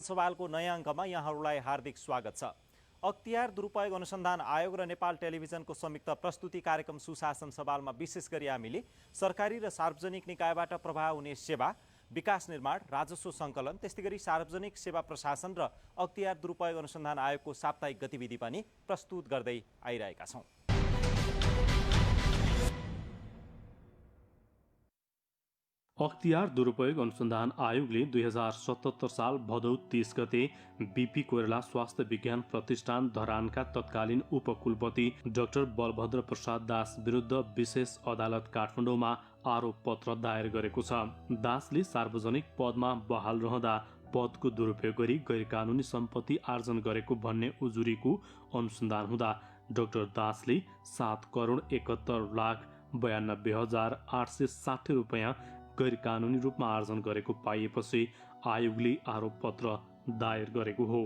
सवालको नयाँ अङ्कमा यहाँहरूलाई हार्दिक स्वागत छ। अख्तियार दुरुपयोग अनुसन्धान आयोग र नेपाल टेलिभिजनको संयुक्त प्रस्तुति कार्यक्रम सुशासन सवालमा विशेष गरी हामीले सरकारी र सार्वजनिक निकायबाट प्रभाव हुने सेवा, विकास निर्माण, राजस्व सङ्कलन, त्यस्तै गरी सार्वजनिक सेवा प्रशासन र अख्तियार दुरुपयोग अनुसन्धान आयोगको साप्ताहिक गतिविधि पनि प्रस्तुत गर्दै आइरहेका छौँ। अख्तियार दुरुपयोग अनुसन्धान आयोगले 2077 साल भदौ 30 गते बीपी कोइराला स्वास्थ्य विज्ञान प्रतिष्ठान धरानका तत्कालीन उपकुलपति डाक्टर बलभद्र प्रसाद दास विरुद्ध विशेष अदालत काठमाडौँमा आरोप पत्र दायर गरेको छ। दासले सार्वजनिक पदमा बहाल रहँदा पदको दुरुपयोग गरी गैरकानुनी सम्पत्ति आर्जन गरेको भन्ने उजुरीको अनुसन्धान हुँदा डाक्टर दासले 7,71,92,860 रुपियाँ गैर कानुनी रूपमा आर्जन गरेको पाइएपछि आयोगले आरोप पत्र दायर गरेको हो।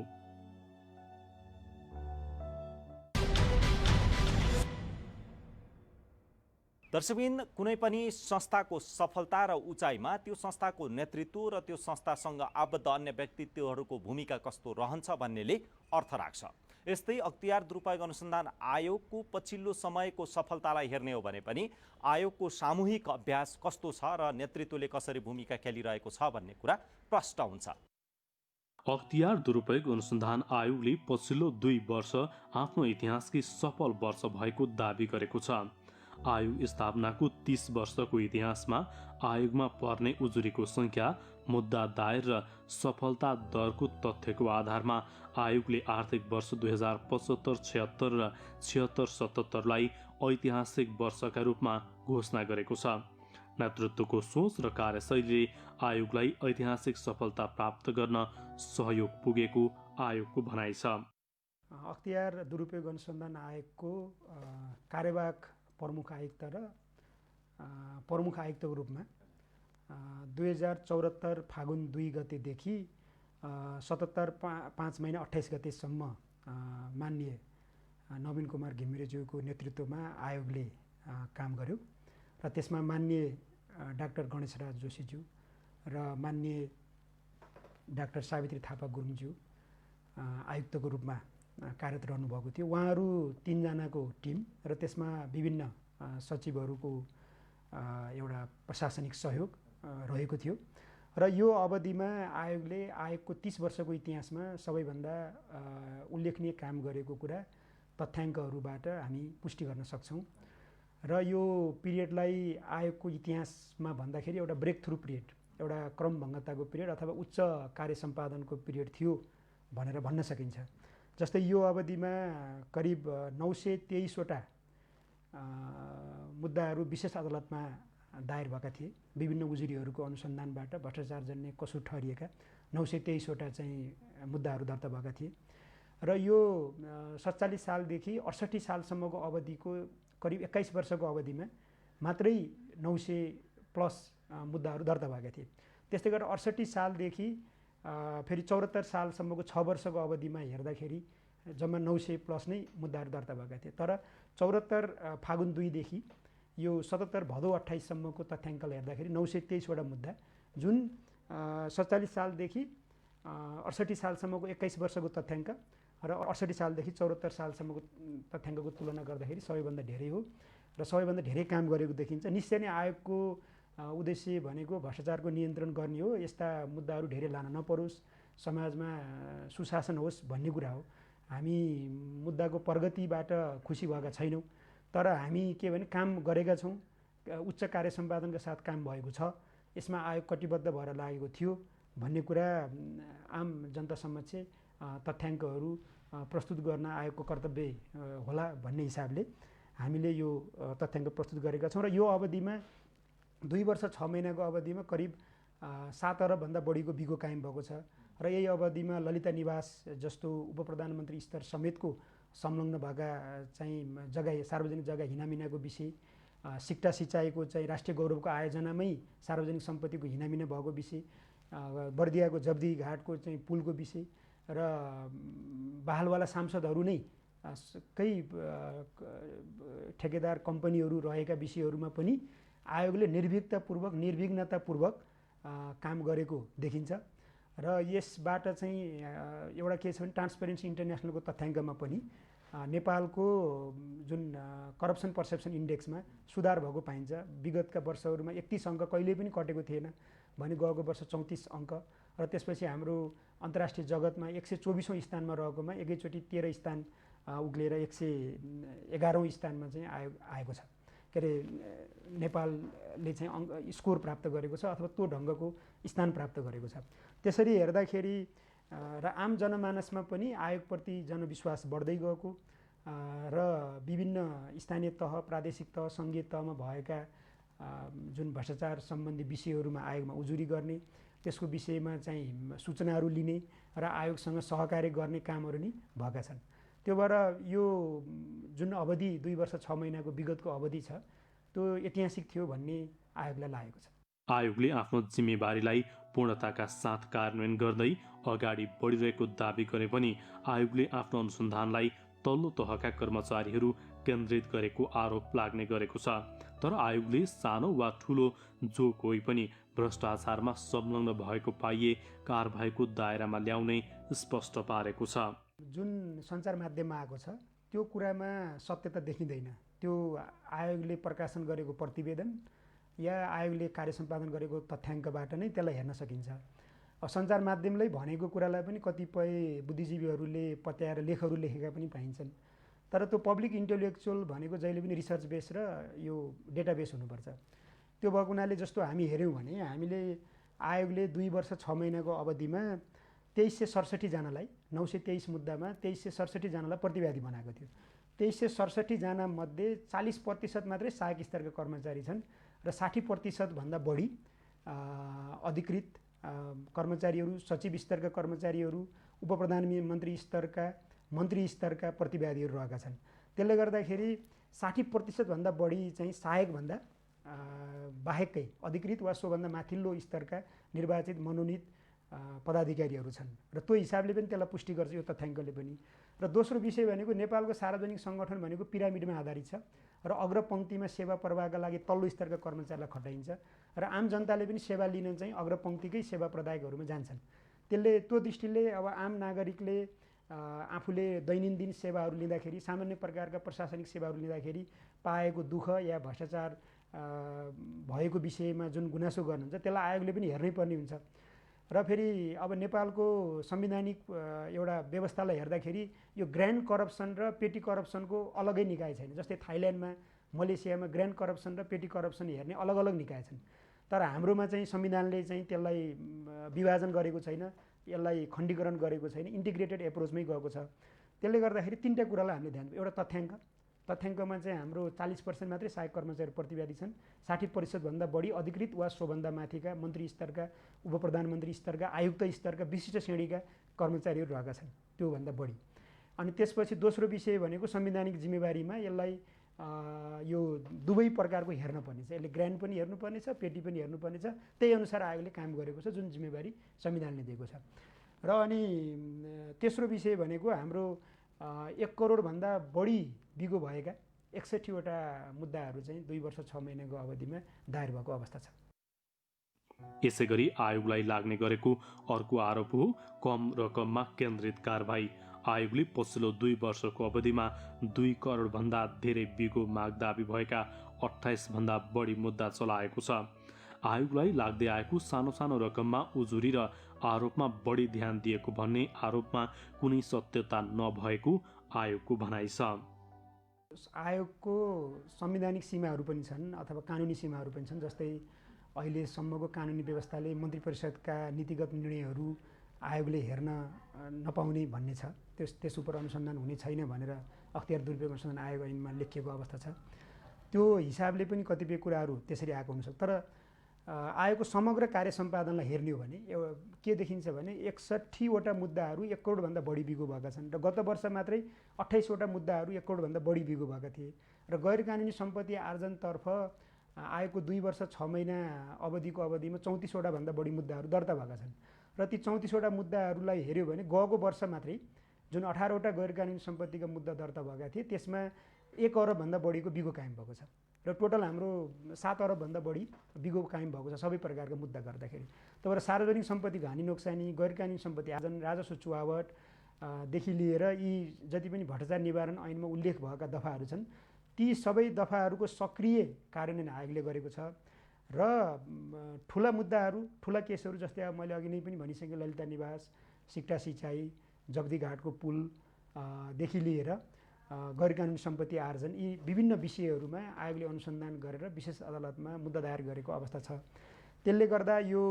दर्शकबिन, कुनै पनि संस्थाको सफलता र उचाइमा त्यो संस्थाको नेतृत्व र त्यो संस्थासँग आबद्ध अन्य व्यक्तित्वहरूको भूमिका कस्तो रहन्छ भन्नेले अर्थ राख्छ। यस्तै अख्तियार दुरुपयोग अनुसन्धान आयोगको पछिल्लो समयको सफलतालाई हेर्ने हो भने पनि आयोगको सामूहिक अभ्यास कस्तो छ र नेतृत्वले कसरी भूमिका खेलिरहेको छ भन्ने कुरा प्रष्ट हुन्छ। अख्तियार दुरुपयोग अनुसन्धान आयोगले पछिल्लो 2 वर्ष आफ्नो इतिहासकै सफल वर्ष भएको दावी गरेको छ। आयोग स्थापनाको 30 वर्षको इतिहासमा आयोगमा पर्ने उजुरीको संख्या, मुद्दा दायर र सफलता दरको तथ्यको आधारमा आयोगले आर्थिक वर्ष 2075-76 र 76-77लाई ऐतिहासिक वर्षका रूपमा घोषणा गरेको छ। नेतृत्वको सोच र कार्यशैलीले आयोगलाई ऐतिहासिक सफलता प्राप्त गर्न सहयोग पुगेको आयोगको भनाइ छ। अख्तियार दुरुपयोग अनुसन्धान आयोगको कार्यवाहक प्रमुख आयुक्त र प्रमुख आयुक्तको रूपमा 2074 फागुन 2 गतेदेखि 77 5 महिना 28 गतेसम्म माननीय नवीन कुमार घिमिरेज्यूको नेतृत्वमा आयोगले काम गर्यो र त्यसमा माननीय डाक्टर गणेशराज जोशीज्यू र माननीय डाक्टर सावित्री थापा गुरुङज्यू आयुक्तको रूपमा कार्यरत रहनुभएको थियो। उहाँहरू 3 जनाको टिम र त्यसमा विभिन्न सचिवहरूको एउटा प्रशासनिक सहयोग रहेको थियो र यो अवधिमा आयोगको 30 वर्षको इतिहासमा सबैभन्दा उल्लेखनीय काम गरेको कुरा तथ्याङ्कहरूबाट हामी पुष्टि गर्न सक्छौँ र यो पिरियडलाई आयोगको इतिहासमा भन्दाखेरि एउटा ब्रेक थ्रु पिरियड, एउटा क्रमभङ्गताको पिरियड अथवा उच्च कार्य सम्पादनको पिरियड थियो भनेर भन्न सकिन्छ। जस्तै यो अवधिमा करिब 923 वटा मुद्दाहरू विशेष अदालतमा दायर भएका थिए। विभिन्न उजुरीहरूको अनुसन्धानबाट भ्रष्टाचार जन्य कसुर ठहरिएका 923 वटा चाहिँ मुद्दाहरू दर्ता भएका थिए र यो 47 सालदेखि 68 सालसम्मको अवधिको करिब 21 वर्षको अवधिमा मात्रै 900+ मुद्दाहरू दर्ता भएका थिए। त्यस्तै गरेर 68 सालदेखि फेरि 74 सालसम्मको 6 वर्षको अवधिमा हेर्दाखेरि जम्मा 900+ नै मुद्दाहरू दर्ता भएका थिए। तर 74 फागुन 2 देखि यो 77 भदौ 28 सम्मको तथ्याङ्कले हेर्दाखेरि 923 वटा मुद्दा, जुन 47 सालदेखि 68 सालसम्मको 21 वर्षको तथ्याङ्क र 68 सालदेखि 74 सालसम्मको तथ्याङ्कको तुलना गर्दाखेरि सबैभन्दा धेरै हो र सबैभन्दा धेरै काम गरेको देखिन्छ। निश्चय नै आयोगको उद्देश्य भनेको भ्रष्टाचारको नियन्त्रण गर्ने हो, यस्ता मुद्दाहरू धेरै लान नपरोस्, समाजमा सुशासन होस् भन्ने कुरा हो। हामी मुद्दाको प्रगतिबाट खुसी भएका छैनौँ, तर हामी के भने काम गरेका छौँ, उच्च कार्य सम्पादनका साथ काम भएको छ, यसमा आयोग कटिबद्ध भएर लागेको थियो भन्ने कुरा आम जनता समक्ष तथ्याङ्कहरू प्रस्तुत गर्न आयोगको कर्तव्य होला भन्ने हिसाबले हामीले यो तथ्याङ्क प्रस्तुत गरेका छौँ र यो अवधिमा 2 वर्ष 6 महिनाको अवधिमा करिब 7 अरबभन्दा बढीको बिगो कायम भएको छ र यही अवधिमा ललिता निवास जस्तो उपप्रधानमन्त्री स्तर समेतको संलग्न भएका चाहिँ जग्गा, सार्वजनिक जग्गा हिनामिनाको विषय, सिक्टा सिँचाइको चाहिँ राष्ट्रिय गौरवको आयोजनामै सार्वजनिक सम्पत्तिको हिनामिना भएको विषय, बर्दियाको जब्दी घाटको चाहिँ पुलको विषय र बहालवाला सांसदहरू नै कई ठेकेदार कम्पनीहरू रहेका विषयहरूमा पनि आयोगले निर्विघ्नतापूर्वक काम गरेको देखिन्छ र यसबाट चाहिँ एउटा के छ भने ट्रान्सपेरेन्सी इन्टरनेसनलको तथ्याङ्कमा पनि नेपालको जुन करप्सन पर्सेप्सन इन्डेक्समा सुधार भएको पाइन्छ। विगतका वर्षहरूमा 31 अङ्क कहिल्यै पनि कटेको थिएन भने गएको वर्ष 34 अङ्क र त्यसपछि हाम्रो अन्तर्राष्ट्रिय जगतमा 124औं स्थानमा रहेकोमा एकैचोटि 13 स्थान उक्लिएर 111औं स्थानमा चाहिँ आएको छ। के अरे नेपालले चाहिँ स्कोर प्राप्त गरेको छ अथवा त्यो ढङ्गको स्थान प्राप्त गरेको छ। त्यसरी हेर्दाखेरि र आम जनमानसमा पनि आयोगप्रति जनविश्वास बढ्दै गएको र विभिन्न स्थानीय तह, प्रादेशिक तह, सङ्घीय तहमा भएका जुन भ्रष्टाचार सम्बन्धी विषयहरूमा आयोगमा उजुरी गर्ने, त्यसको विषयमा चाहिँ सूचनाहरू लिने र आयोगसँग सहकार्य गर्ने कामहरू नि भएका छन्। त्यो भएर यो जुन अवधि 2 वर्ष 6 महिनाको विगतको अवधि छ त्यो ऐतिहासिक थियो भन्ने आयोगलाई लागेको छ। आयोगले आफ्नो जिम्मेवारीलाई पूर्णताका साथ कार्यान्वयन गर्दै अगाडि बढिरहेको दावी गरे पनि आयोगले आफ्नो अनुसन्धानलाई तल्लो तहका कर्मचारीहरू केन्द्रित गरेको आरोप लाग्ने गरेको छ। तर आयोगले सानो वा ठुलो जो कोही पनि भ्रष्टाचारमा संलग्न भएको पाइए कारबाहीको दायरामा ल्याउने स्पष्ट पारेको छ। जुन सञ्चार माध्यममा आएको छ त्यो कुरामा सत्यता देखिँदैन। त्यो आयोगले प्रकाशन गरेको प्रतिवेदन या आयोगले कार्य सम्पादन गरेको तथ्याङ्कबाट नै त्यसलाई हेर्न सकिन्छ। सञ्चार माध्यमले भनेको कुरालाई पनि कतिपय बुद्धिजीवीहरूले पत्याएर लेखहरू लेखेका पनि पाइन्छन्। तर त्यो पब्लिक इन्टेलेक्चुअल भनेको जहिले पनि रिसर्च बेस र यो डेटाबेस हुनुपर्छ। त्यो भएको हुनाले जस्तो हामी हेऱ्यौँ भने हामीले आयोगले 2 वर्ष 6 महिनाको अवधिमा 2367 जनालाई 923 मुद्दामा 2367 जनालाई प्रतिवादी बनाएको थियो। 2367 जना मध्ये 40% मात्रै सहायक स्तरका कर्मचारी छन् र 60% भन्दा बढी अधिकृत कर्मचारीहरू, सचिव स्तरका कर्मचारीहरू, उपप्रधानमन्त्री स्तरका, मन्त्री स्तरका प्रतिवादीहरू रहेका छन्। त्यसले गर्दाखेरि 60% भन्दा बढी चाहिँ सहायकभन्दा बाहेकै अधिकृत वा सोभन्दा माथिल्लो स्तरका निर्वाचित मनोनित पदाधिकारीहरू छन् र त्यो हिसाबले पनि त्यसलाई पुष्टि गर्छ यो तथ्याङ्कले पनि। र दोस्रो विषय भनेको नेपालको सार्वजनिक सङ्गठन भनेको पिरामिडमा आधारित छ र अग्रपङ्क्तिमा सेवा प्रवाहका लागि तल्लो स्तरका कर्मचारीलाई खटाइन्छ र आम जनताले पनि सेवा लिन चाहिँ अग्रपङ्क्तिकै सेवा प्रदायकहरूमा जान्छन्। त्यसले त्यो दृष्टिले अब आम नागरिकले आफूले दैनन्दिन सेवाहरू लिँदाखेरि, सामान्य प्रकारका प्रशासनिक सेवाहरू लिँदाखेरि पाएको दुःख या भ्रष्टाचार भएको विषयमा जुन गुनासो गर्नुहुन्छ त्यसलाई आयोगले पनि हेर्नै पर्ने हुन्छ। र फेरि अब नेपालको संवैधानिक एउटा व्यवस्थालाई हेर्दाखेरि यो ग्रान्ड करप्सन र पेटी करप्सनको अलगै निकाय छैन। जस्तै थाइल्यान्डमा, मलेसियामा ग्रान्ड करप्सन र पेटी करप्सन हेर्ने अलग अलग निकाय छन्। तर हाम्रोमा चाहिँ संविधानले चाहिँ त्यसलाई विभाजन गरेको छैन, यसलाई खण्डीकरण गरेको छैन, इन्टिग्रेटेड एप्रोचमै गएको छ। त्यसले गर्दाखेरि 3टा कुरालाई हामीले ध्यान, एउटा तथ्याङ्कमा चाहिँ हाम्रो 40% मात्रै सहायक कर्मचारी प्रतिवादी छन्, 60% भन्दा बढी अधिकृत वा सोभन्दा माथिका मन्त्री स्तरका, उपप्रधानमन्त्री स्तरका, आयुक्त स्तरका विशिष्ट श्रेणीका कर्मचारीहरू रहेका छन्, त्योभन्दा बढी। अनि त्यसपछि दोस्रो विषय भनेको संवैधानिक जिम्मेवारीमा यसलाई यो दुवै प्रकारको हेर्नुपर्ने छ। यसले ग्रान्ड पनि हेर्नुपर्ने छ, पेटी पनि हेर्नुपर्ने छ। त्यही अनुसार आयोगले काम गरेको छ जुन जिम्मेवारी संविधानले दिएको छ। र अनि तेस्रो विषय भनेको हाम्रो 1 करोडभन्दा बढी बिगो भएका 61वटा मुद्दाहरू चाहिँ 2 वर्ष 6 महिनाको अवधिमा दायर भएको अवस्था छ। यसै गरी आयोगलाई लाग्ने गरेको अर्को आरोप हो कम रकममा केन्द्रित कारबाही। आयोगले पछिल्लो 2 वर्षको अवधिमा 2 करोडभन्दा धेरै बिगो माग दाबी भएका 28 भन्दा बढी मुद्दा चलाएको छ। आयोगलाई लाग्दै आएको सानो सानो रकममा उजुरी र आरोपमा बढी ध्यान दिएको भन्ने आरोपमा कुनै सत्यता नभएको आयोगको भनाइ छ। आयोगको संवैधानिक सीमाहरू पनि छन् अथवा कानुनी सीमाहरू पनि छन्। जस्तै अहिलेसम्मको कानुनी व्यवस्थाले मन्त्री परिषदका नीतिगत निर्णयहरू आयोगले हेर्न नपाउने भन्ने छ। त्यस उप अनुसन्धान हुने छैन भनेर अख्तियार दुरुपयोग अनुसन्धान आयोग ऐनमा लेखिएको अवस्था छ। त्यो हिसाबले पनि कतिपय कुराहरू त्यसरी आएको हुनसक्छ। तर आयोगको समग्र कार्य सम्पादनलाई हेर्ने हो भने के देखिन्छ भने 61वटा मुद्दाहरू 1 करोडभन्दा बढी बिगो भएका छन् र गत वर्ष मात्रै 28वटा मुद्दाहरू 1 करोडभन्दा बढी बिगो भएका थिए र गैर कानुनी सम्पत्ति आर्जनतर्फ आयोगको 2 वर्ष 6 महिना अवधिमा 34वटा भन्दा बढी मुद्दाहरू दर्ता भएका छन् र ती 34वटा मुद्दाहरूलाई हेऱ्यो भने गएको वर्ष मात्रै जुन 18वटा गैर कानुनी सम्पत्तिका मुद्दा दर्ता भएका थिए त्यसमा 1 अरबभन्दा बढीको बिगो कायम भएको छ र टोटल हाम्रो 7 अरबभन्दा बढी बिगो कायम भएको छ सबै प्रकारको मुद्दा गर्दाखेरि। तर सार्वजनिक सम्पत्तिको हानि नोक्सानी, गैरकानुनी सम्पत्ति आर्जन, राजस्व चुहावट देखि लिएर यी जति पनि भ्रष्टाचार निवारण ऐनमा उल्लेख भएका दफाहरू छन् ती सबै दफाहरूको सक्रिय कार्यान्वयन आयोगले गरेको छ र ठुला मुद्दाहरू, ठुला केसहरू जस्तै अब मैले अघि नै पनि भनिसकेँ ललिता निवास, सिक्टा सिँचाइ, जगदीघाटको पुल देखि लिएर गैरकानुनी सम्पत्ति आर्जन यी विभिन्न विषयहरूमा आयोगले अनुसन्धान गरेर विशेष अदालतमा मुद्दा दायर गरेको अवस्था छ। त्यसले गर्दा यो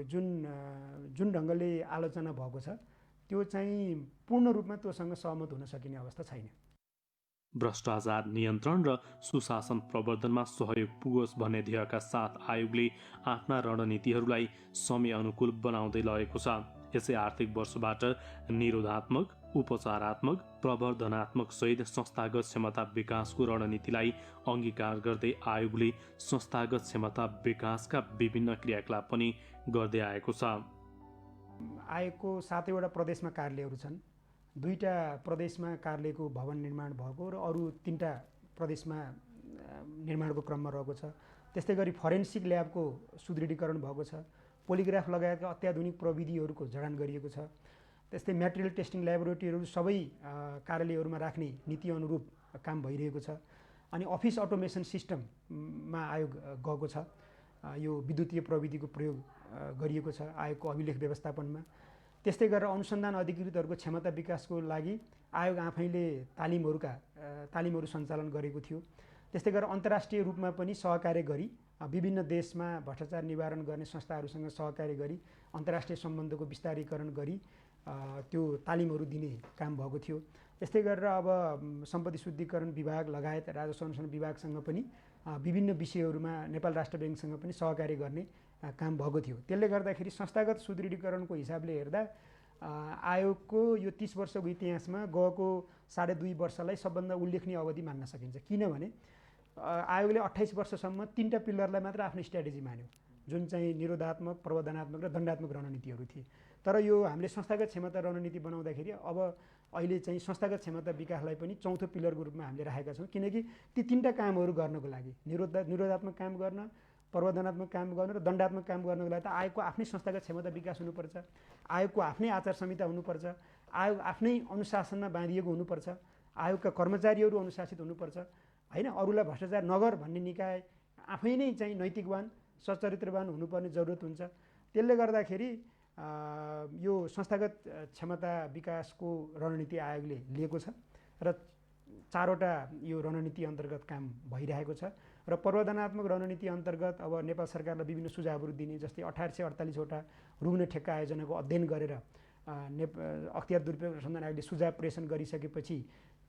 जुन ढङ्गले आलोचना भएको छ त्यो चाहिँ पूर्ण रूपमा त्योसँग सहमत हुन सकिने अवस्था छैन। भ्रष्टाचार नियन्त्रण र सुशासन प्रवर्धनमा सहयोग पुगोस् भन्ने ध्येयका साथ आयोगले आफ्ना रणनीतिहरूलाई समय अनुकूल बनाउँदै लगेको छ। यसै आर्थिक वर्षबाट निरोधात्मक, उपचारात्मक, प्रवर्धनात्मक सहित संस्थागत क्षमता विकासको रणनीतिलाई अङ्गीकार गर्दै आयोगले संस्थागत क्षमता विकासका विभिन्न क्रियाकलाप पनि गर्दै आएको छ। आयोगको 7वटा प्रदेशमा कार्यालयहरू छन्। 2टा प्रदेशमा कार्यालयको भवन निर्माण भएको र अरू 3टा प्रदेशमा निर्माणको क्रममा रहेको छ। त्यस्तै गरी फरेन्सिक ल्याबको सुदृढीकरण भएको छ। पोलिग्राफ लगायतका अत्याधुनिक प्रविधिहरूको जडान गरिएको छ। त्यस्तै म्याटेरियल टेस्टिङ ल्याबोरेटरीहरू सबै कार्यालयहरूमा राख्ने नीति अनुरूप काम भइरहेको छ। अनि अफिस अटोमेसन सिस्टममा आयोग गएको छ। यो विद्युतीय प्रविधिको प्रयोग गरिएको छ आयोगको अभिलेख व्यवस्थापनमा। त्यस्तै गरेर अनुसन्धान अधिकृतहरूको क्षमता विकासको लागि आयोग आफैले तालिमहरू सञ्चालन गरेको थियो। त्यस्तै गरेर अन्तर्राष्ट्रिय रूपमा पनि सहकार्य गरी विभिन्न देशमा भ्रष्टाचार निवारण गर्ने संस्थाहरूसँग सहकार्य गरी अन्तर्राष्ट्रिय सम्बन्धको विस्तारीकरण गरी त्यो तालिमहरू दिने काम भएको थियो। त्यस्तै गरेर अब सम्पत्ति शुद्धिकरण विभाग लगायत राजस्व अनुसन्धान विभागसँग पनि विभिन्न विषयहरूमा नेपाल राष्ट्र ब्याङ्कसँग पनि सहकार्य गर्ने काम भएको थियो। त्यसले गर्दाखेरि संस्थागत सुदृढीकरणको हिसाबले हेर्दा आयोगको यो 30 वर्षको इतिहासमा गएको 2.5 वर्षलाई सबभन्दा उल्लेखनीय अवधि मान्न सकिन्छ। किनभने आयोगले 28 वर्षसम्म 3टा पिलरलाई मात्र आफ्नो स्ट्राटेजी मान्यो, जुन चाहिँ निरोधात्मक, प्रवर्धनात्मक र दण्डात्मक रणनीतिहरू थिए। तर यो हामीले संस्थागत क्षमता रणनीति बनाउँदाखेरि अब अहिले चाहिँ संस्थागत क्षमता विकासलाई पनि 4थो पिलरको रूपमा हामीले राखेका छौँ। किनकि ती 3टा कामहरू गर्नको लागि निरोधात्मक काम गर्न, प्रवर्धनात्मक काम गर्न र दण्डात्मक काम गर्नको लागि त आयोगको आफ्नै संस्थागत क्षमता विकास हुनुपर्छ, आयोगको आफ्नै आचार संहिता हुनुपर्छ, आयोग आफ्नै अनुशासनमा बाँधिएको हुनुपर्छ, आयोगका कर्मचारीहरू अनुशासित हुनुपर्छ होइन। अरूलाई भ्रष्टाचार नगर भन्ने निकाय आफै नै चाहिँ नैतिकवान, सच्चरित्रवान हुनुपर्ने जरुरत हुन्छ। त्यसले गर्दाखेरि यो संस्थागत क्षमता विकासको रणनीति आयोगले लिएको छ र 4वटा यो रणनीति अन्तर्गत काम भइरहेको छ। र प्रवर्धनात्मक रणनीति अन्तर्गत अब नेपाल सरकारलाई विभिन्न सुझावहरू दिने, जस्तै 1848वटा रुग्न ठेक्का आयोजनाको अध्ययन गरेर अख्तियार दुरुपयोग अनुसन्धान आयोगले सुझाव प्रेषण गरिसकेपछि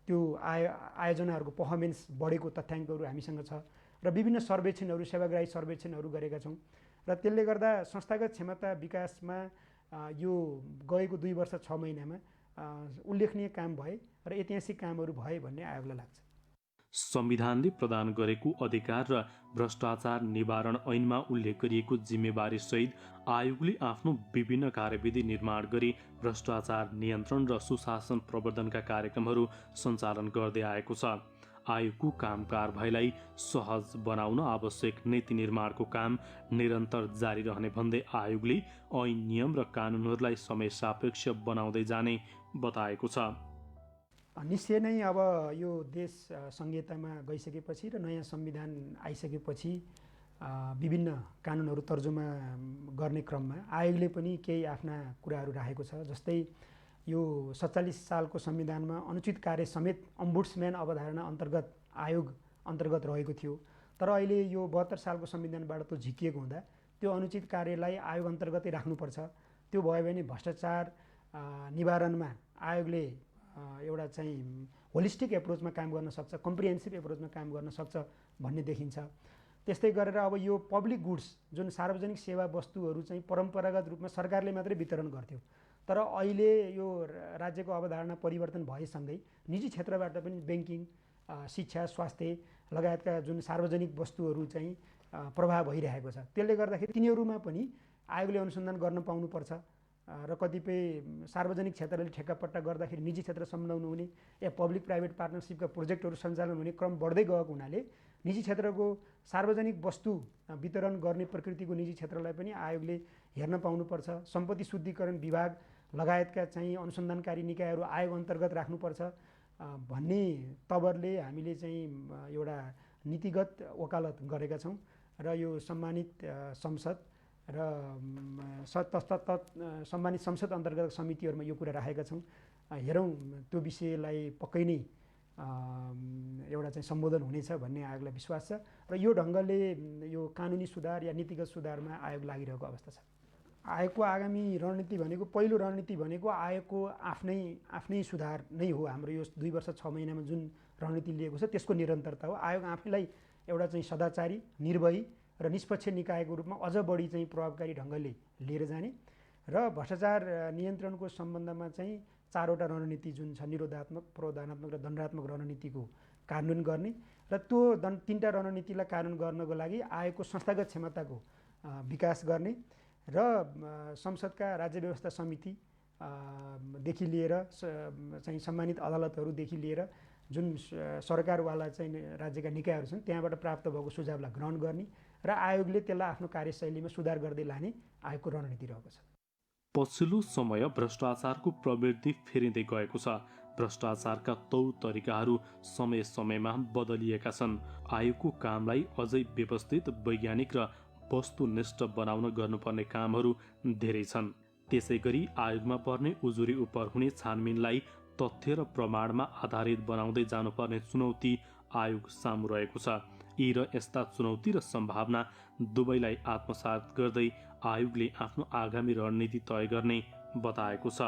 त्यो आयोजनाहरूको पर्फर्मेन्स बढेको तथ्याङ्कहरू हामीसँग छ र विभिन्न सर्वेक्षणहरू, सेवाग्राही सर्वेक्षणहरू गरेका छौँ। र त्यसले गर्दा संस्थागत क्षमता विकासमा यो गएको 2 वर्ष 6 महिनामा उल्लेखनीय काम भए र ऐतिहासिक कामहरू भए भन्ने आयोगलाई लाग्छ। संविधानले प्रदान गरेको अधिकार र भ्रष्टाचार निवारण ऐनमा उल्लेख गरिएको जिम्मेवारी सहित आयोगले आफ्नो विभिन्न कार्यविधि निर्माण गरी भ्रष्टाचार नियन्त्रण र सुशासन प्रवर्धनका कार्यक्रमहरू सञ्चालन गर्दै आएको छ। आयोगको काम कारबाहीलाई सहज बनाउन आवश्यक नीति निर्माणको काम निरन्तर जारी रहने भन्दै आयोगले ऐन, नियम र कानुनहरूलाई समय सापेक्ष बनाउँदै जाने बताएको छ। निश्चय नै अब यो देश संहितामा गइसकेपछि र नयाँ संविधान आइसकेपछि विभिन्न कानुनहरू तर्जुमा गर्ने क्रममा आयोगले पनि केही आफ्ना कुराहरू राखेको छ। जस्तै यो 47 सालको संविधानमा अनुचित कार्य समेत अम्बुड्सम्यान अवधारणा अन्तर्गत आयोग अन्तर्गत रहेको थियो। तर अहिले यो 72 सालको संविधानबाट त्यो झिकिएको हुँदा त्यो अनुचित कार्यलाई आयोग अन्तर्गतै राख्नुपर्छ। त्यो भयो भने भ्रष्टाचार निवारणमा आयोगले एउटा चाहिँ होलिस्टिक एप्रोचमा काम गर्न सक्छ, कम्प्रिहेन्सिभ एप्रोचमा काम गर्न सक्छ भन्ने देखिन्छ। त्यस्तै गरेर अब यो पब्लिक गुड्स जुन सार्वजनिक सेवा वस्तुहरू चाहिँ परम्परागत रूपमा सरकारले मात्रै वितरण गर्थ्यो, तर अहिले यो राज्यको अवधारणा परिवर्तन भएसँगै निजी क्षेत्रबाट पनि ब्याङ्किङ, शिक्षा, स्वास्थ्य लगायतका जुन सार्वजनिक वस्तुहरू चाहिँ प्रभाव भइरहेको छ। त्यसले गर्दाखेरि तिनीहरूमा पनि आयोगले अनुसन्धान गर्न पाउनुपर्छ र कतिपय सार्वजनिक क्षेत्रले ठेक्कापट्टा गर्दाखेरि निजी क्षेत्र सम्झाउनु हुने या पब्लिक प्राइभेट पार्टनरसिपका प्रोजेक्टहरू सञ्चालन हुने क्रम बढ्दै गएको हुनाले निजी क्षेत्रको सार्वजनिक वस्तु वितरण गर्ने प्रकृतिको निजी क्षेत्रलाई पनि आयोगले हेर्न पाउनुपर्छ। सम्पत्ति शुद्धिकरण विभाग लगायतका चाहिँ अनुसन्धानकारी निकायहरू आयोग अन्तर्गत राख्नुपर्छ भन्ने तवरले हामीले चाहिँ एउटा नीतिगत वकालत गरेका छौँ र यो सम्मानित संसद र सम्मानित संसद अन्तर्गत समितिहरूमा यो कुरा राखेका छौँ। हेरौँ त्यो विषयलाई पक्कै नै एउटा चाहिँ सम्बोधन हुनेछ भन्ने आयोगलाई विश्वास छ र यो ढङ्गले यो कानुनी सुधार या नीतिगत सुधारमा आयोग लागिरहेको अवस्था छ। आयोगको आगामी रणनीति भनेको पहिलो रणनीति भनेको आयोगको आफ्नै सुधार नै हो। हाम्रो यो 2 वर्ष 6 महिनामा जुन रणनीति लिएको छ त्यसको निरन्तरता हो। आयोग आफैलाई एउटा चाहिँ सदाचारी, निर्भयी र निष्पक्ष निकायको रूपमा अझ बढी चाहिँ प्रभावकारी ढङ्गले लिएर जाने र भ्रष्टाचार नियन्त्रणको सम्बन्धमा चाहिँ 4वटा रणनीति जुन छ निरोधात्मक, प्रावधानात्मक र दण्डात्मक रणनीतिको कार्यान्वयन गर्ने र त्यो 3टा रणनीतिलाई कार्यान्वयन गर्नको लागि आयोगको संस्थागत क्षमताको विकास गर्ने र संसदका राज्य व्यवस्था समिति देखि लिएर चाहिँ सम्मानित अदालतहरूदेखि लिएर जुन सरकारवाला चाहिँ राज्यका निकायहरू छन् त्यहाँबाट प्राप्त भएको सुझावलाई ग्रहण गर्ने र आयोगले त्यसलाई आफ्नो कार्यशैलीमा सुधार गर्दै लाने आयोगको रणनीति रहेको छ। पछिल्लो समय भ्रष्टाचारको प्रवृत्ति फेरिँदै गएको छ। भ्रष्टाचारका तौर तरिकाहरू समय समयमा बदलिएका छन्। आयोगको कामलाई अझै व्यवस्थित, वैज्ञानिक र वस्तुनिष्ठ बनाउन गर्नुपर्ने कामहरू धेरै छन्। त्यसै गरी आयोगमा पर्ने उजुरी उप हुने छानबिनलाई तथ्य र प्रमाणमा आधारित बनाउँदै जानुपर्ने चुनौती आयोग सामु रहेको छ। यी र यस्ता चुनौती र सम्भावना दुवैलाई आत्मसात गर्दै आयोगले आफ्नो आगामी रणनीति तय गर्ने बताएको छ।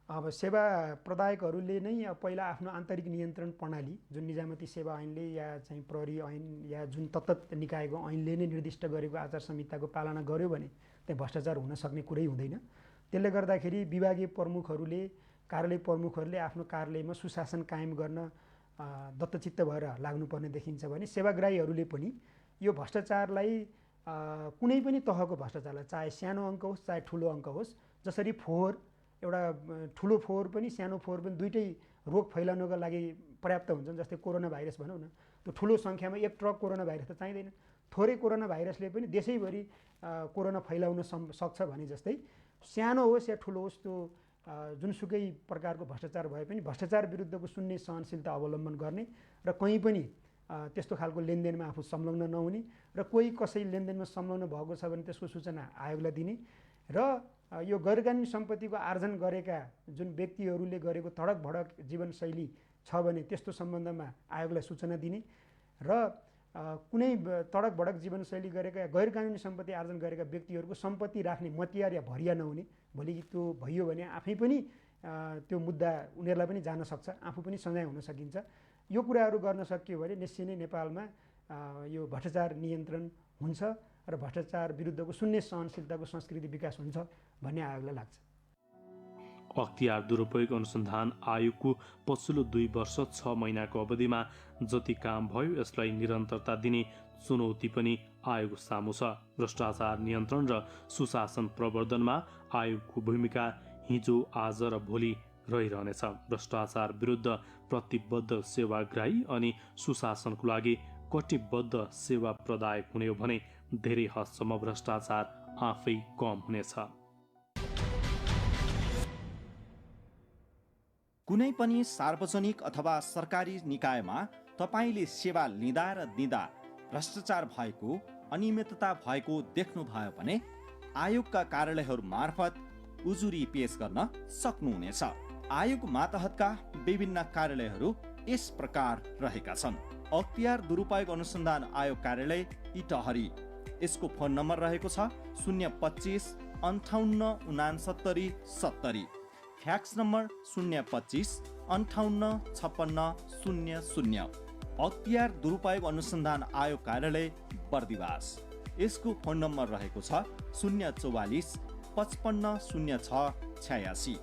अब सेवा प्रदायकहरूले नै पहिला आफ्नो आन्तरिक नियन्त्रण प्रणाली जुन निजामती सेवा ऐनले या चाहिँ प्रहरी ऐन या जुन तत्त निकायको ऐनले नै निर्दिष्ट गरेको आचार संहिताको पालना गर्यो भने त्यहाँ भ्रष्टाचार हुन सक्ने कुरै हुँदैन। त्यसले गर्दाखेरि विभागीय प्रमुखहरूले, कार्यालय प्रमुखहरूले आफ्नो कार्यालयमा सुशासन कायम गर्न दत्तचित्त भएर लाग्नुपर्ने देखिन्छ भने सेवाग्राहीहरूले पनि यो भ्रष्टाचारलाई कुनै पनि तहको भ्रष्टाचारलाई चाहे सानो अङ्क होस् चाहे ठुलो अङ्क होस्, जसरी फोहोर एउटा ठुलो फोहोर पनि सानो फोहोर पनि दुइटै रोग फैलाउनको लागि पर्याप्त हुन्छन्। जस्तै कोरोना भाइरस भनौँ न, त्यो ठुलो सङ्ख्यामा 1 ट्रक कोरोना भाइरस त चाहिँदैन, थोरै कोरोना भाइरसले पनि देशैभरि कोरोना फैलाउन सक्छ भने जस्तै सानो होस् या ठुलो होस् त्यो जुनसुकै प्रकारको भ्रष्टाचार भए पनि भ्रष्टाचार विरुद्धको शून्य सहनशीलता अवलम्बन गर्ने र कहीँ पनि त्यस्तो खालको लेनदेनमा आफू संलग्न नहुने र कोही कसै लेनदेनमा संलग्न भएको छ भने त्यसको सूचना आयोगलाई दिने र यो गैरकानुनी सम्पत्तिको आर्जन गरेका जुन व्यक्तिहरूले गरेको तडक भडक जीवनशैली छ भने त्यस्तो सम्बन्धमा आयोगलाई सूचना दिने र कुनै तडक भडक जीवनशैली गरेका गैरकानुनी सम्पत्ति आर्जन गरेका व्यक्तिहरूको सम्पत्ति राख्ने मतियार या भरिया नहुने। भोलि त्यो भइयो भने आफै पनि त्यो मुद्दा उनीहरूलाई पनि जान सक्छ, आफू पनि सजाय हुन सकिन्छ। यो कुराहरू गर्न सकियो भने निश्चय नै नेपालमा यो भ्रष्टाचार नियन्त्रण हुन्छ र भ्रष्टाचार विरुद्धको शून्य सहनशीलताको संस्कृति विकास हुन्छ भन्ने आयोगलाई लाग्छ। अख्तियार दुरुपयोग अनुसन्धान आयोगको पछिल्लो 2 वर्ष 6 महिनाको अवधिमा जति काम भयो यसलाई निरन्तरता दिने चुनौती पनि आयोग सामु छ। भ्रष्टाचार नियन्त्रण र सुशासन प्रवर्धनमा आयोगको भूमिका हिजो, आज र भोलि रहिरहनेछ। भ्रष्टाचार विरुद्ध प्रतिबद्ध सेवाग्राही अनि सुशासनको लागि कटिबद्ध सेवा प्रदायक हुने हो भने धेरै हदसम्म भ्रष्टाचार आफै कम हुनेछ। कुनै पनि सार्वजनिक अथवा सरकारी निकायमा तपाईँले सेवा लिँदा र दिँदा भ्रष्टाचार भएको, अनियमितता भएको देख्नुभयो भने आयोगका कार्यालयहरू मार्फत उजुरी पेश गर्न सक्नुहुनेछ। आयोग मातहतका विभिन्न कार्यालयहरू यस प्रकार रहेका छन्। अख्तियार दुरुपयोग अनुसन्धान आयोग कार्यालय इटहरी, यसको फोन नम्बर रहेको छ 025 58 69 70। Fax number 025 58 56 00। अख्तियार दुरुपयोग अनुसन्धान आयोग कार्यालय बर्दिवास, यसको फोन नम्बर रहेको छ 044 55 06 86।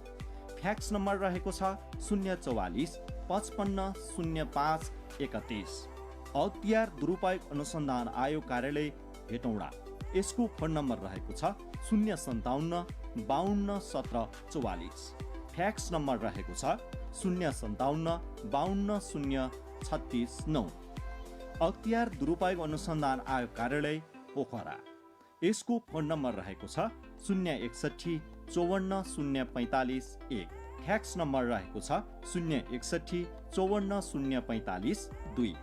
फ्याक्स नम्बर रहेको छ 044 55 05 31। अख्तियार दुरुपयोग अनुसन्धान आयोग कार्यालय हेटौँडा, यसको फोन नम्बर रहेको छ 057 52 17 44। फ्याक्स नम्बर रहेको छ 057 52 0 36 9। अख्तियार दुरुपयोग अनुसन्धान आयोग कार्यालय पोखरा। यसको फोन नम्बर रहेको छ 061 54 045 1। फ्याक्स नम्बर रहेको छ 061 54 045 2।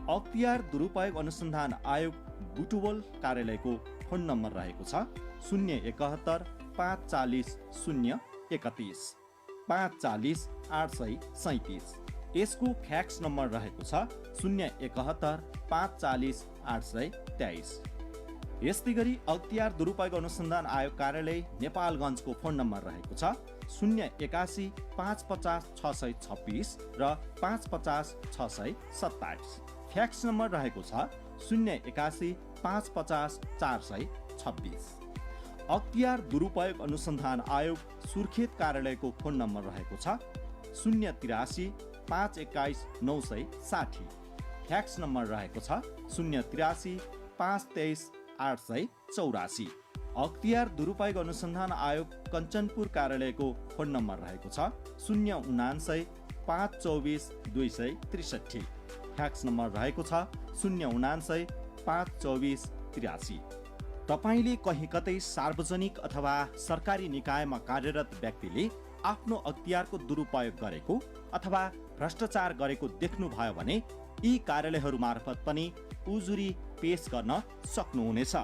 अख्तियार दुरुपयोग अनुसन्धान आयोग बुटवल कार्यालयको फोन नम्बर रहेको छ 071 540 031 540 837। यसको फ्याक्स नम्बर रहेको छ 071 540 823। यस्तै गरी अख्तियार दुरुपयोग अनुसन्धान आयोग कार्यालय नेपालगञ्जको फोन नम्बर रहेको छ 081 550 626 र 550 627। फ्याक्स नम्बर रहेको छ 081 550 426। अख्तियार दुरुपयोग अनुसन्धान आयोग सुर्खेत कार्यालयको फोन नम्बर रहेको छ 083 521 960। फ्याक्स नम्बर रहेको छ 083 523 884। अख्तियार दुरुपयोग अनुसन्धान आयोग कञ्चनपुर कार्यालयको फोन नम्बर रहेको छ 079 524 263। फ्याक्स नम्बर रहेको छ 079 524 83। तपाईले कहीँ कतै सार्वजनिक अथवा सरकारी निकायमा कार्यरत व्यक्तिले आफ्नो अख्तियारको दुरुपयोग गरेको अथवा भ्रष्टाचार गरेको देख्नुभयो भने यी कार्यालयहरू मार्फत पनि उजुरी पेश गर्न सक्नुहुनेछ।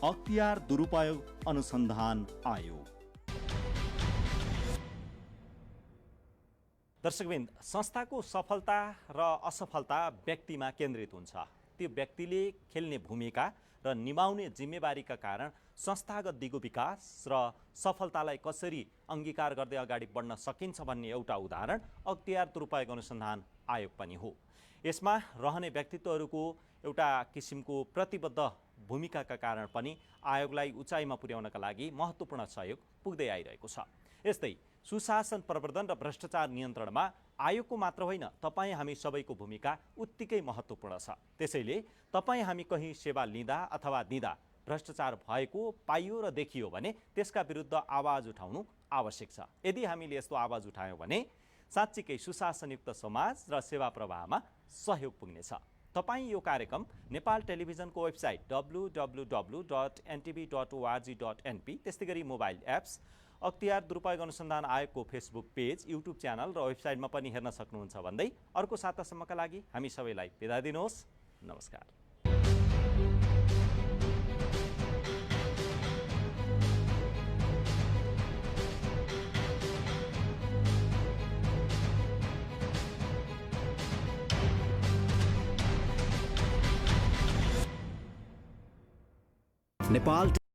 अख्तियार दुरुपयोग अनुसन्धान आयोग। दर्शकवृन्द, संस्थाको सफलता र असफलता व्यक्तिमा केन्द्रित हुन्छ। त्यो व्यक्तिले खेल्ने भूमिका र निभाउने जिम्मेवारीका कारण संस्थागत दिगो विकास र सफलतालाई कसरी अङ्गीकार गर्दै अगाडि बढ्न सकिन्छ भन्ने एउटा उदाहरण अख्तियार दुरुपयोग अनुसन्धान आयोग पनि हो। यसमा रहने व्यक्तित्वहरूको एउटा किसिमको प्रतिबद्ध भूमिकाका कारण पनि आयोगलाई उचाइमा पुर्याउनका लागि महत्त्वपूर्ण सहयोग पुग्दै आइरहेको छ। यस्तै सुशासन प्रवर्धन र भ्रष्टाचार नियन्त्रणमा आयोगको मात्र होइन, तपाईँ हामी सबैको भूमिका उत्तिकै महत्त्वपूर्ण छ। त्यसैले तपाईँ हामी कहीँ सेवा लिँदा अथवा दिँदा भ्रष्टाचार भएको पाइयो र देखियो भने त्यसका विरुद्ध आवाज उठाउनु आवश्यक छ। यदि हामीले यस्तो आवाज उठायौँ भने साँच्चीकै सुशासनयुक्त समाज र सेवा प्रवाहमा सहयोग पुग्नेछ। तपाईँ यो कार्यक्रम नेपाल टेलिभिजनको वेबसाइट www.ntv.org.np, त्यस्तै गरी मोबाइल एप्स, अख्तियार दुरुपयोग अनुसन्धान आयोगको फेसबुक पेज, युट्युब च्यानल र वेबसाइटमा पनि हेर्न सक्नुहुन्छ भन्दै अर्को सातासम्मका लागि हामी सबैलाई बिदा दिनुहोस्। नमस्कार। नेपाल